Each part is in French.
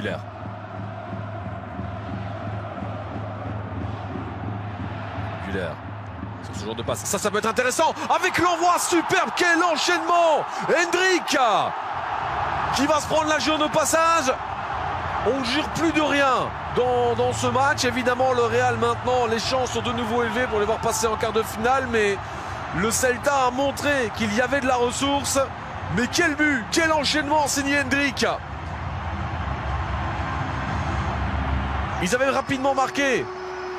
Güler. Güler. Sur ce genre de passe. Ça peut être intéressant. Avec l'envoi superbe. Quel enchaînement. Hendrik qui va se prendre la jaune au passage. On ne jure plus de rien dans ce match. Évidemment, le Real maintenant, les chances sont de nouveau élevées pour les voir passer en quart de finale. Mais le Celta a montré qu'il y avait de la ressource. Mais quel but, quel enchaînement signé Hendrik. Ils avaient rapidement marqué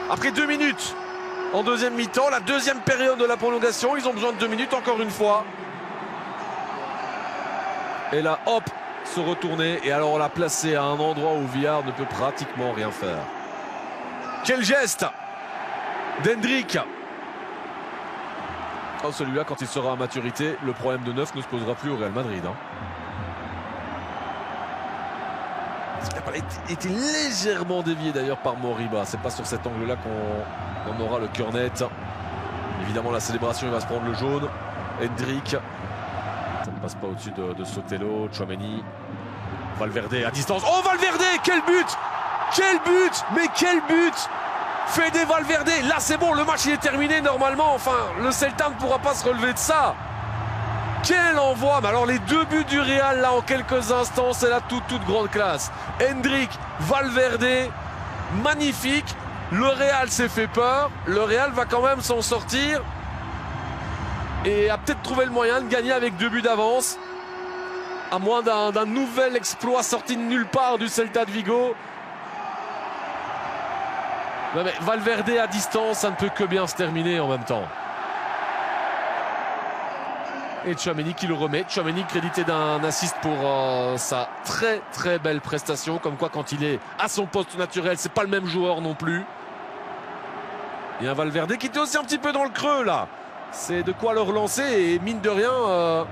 après 2 minutes en deuxième mi-temps. La deuxième période de la prolongation. Ils ont besoin de 2 minutes encore une fois. Et là, hop, se retourner. Et alors on l'a placé à un endroit où Villar ne peut pratiquement rien faire. Quel geste d'Hendrik. Oh, celui-là, quand il sera à maturité, le problème de neuf ne se posera plus au Real Madrid. Il n'a pas été légèrement dévié d'ailleurs par Moriba. C'est pas sur cet angle-là qu'on aura le cœur net. Évidemment, la célébration, il va se prendre le jaune. Hendrik. Ça ne passe pas au-dessus de Sotelo. Tchouaméni. Valverde à distance. Oh, Valverde, quel but! Quel but! Mais quel but! Fede Valverde, là c'est bon, le match il est terminé normalement. Enfin, le Celta ne pourra pas se relever de ça. Quel envoi! Mais alors les 2 buts du Real là en quelques instants, c'est la toute grande classe. Hendrik, Valverde, magnifique. Le Real s'est fait peur. Le Real va quand même s'en sortir et a peut-être trouvé le moyen de gagner avec 2 buts d'avance. À moins d'un nouvel exploit sorti de nulle part du Celta de Vigo. Mais Valverde à distance, ça ne peut que bien se terminer en même temps. Et Tchouaméni qui le remet. Tchouaméni crédité d'un assist pour sa très belle prestation. Comme quoi quand il est à son poste naturel, c'est pas le même joueur non plus. Et un Valverde qui était aussi un petit peu dans le creux là. C'est de quoi le relancer. Et mine de rien,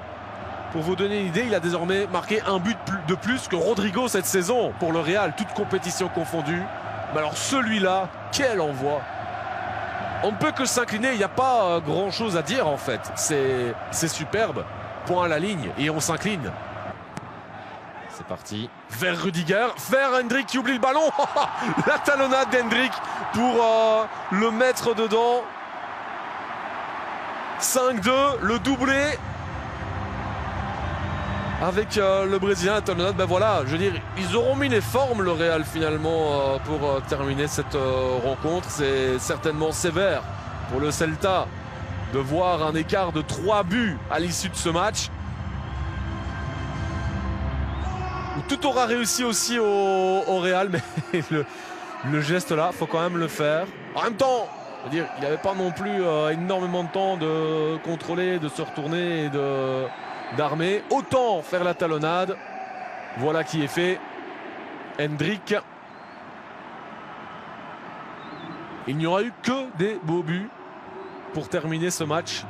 pour vous donner une idée, il a désormais marqué un but de plus que Rodrigo cette saison pour le Real, toute compétition confondue. Mais alors celui-là, quel envoi! On ne peut que s'incliner, il n'y a pas grand-chose à dire en fait. C'est superbe, point à la ligne, et on s'incline. C'est parti, vers Rudiger, vers Hendrik qui oublie le ballon. La talonnade d'Hendrik pour le mettre dedans. 5-2, le doublé. Avec le Brésilien, la talonnade, ben voilà, je veux dire, ils auront mis les formes, le Real, finalement, pour terminer cette rencontre. C'est certainement sévère pour le Celta de voir un écart de 3 buts à l'issue de ce match. Où tout aura réussi aussi au Real, mais le geste là, il faut quand même le faire. En même temps, je veux dire, il n'avait pas non plus énormément de temps de contrôler, de se retourner et d'armer. Autant faire la talonnade. Voilà qui est fait. Hendrik. Il n'y aura eu que des beaux buts pour terminer ce match.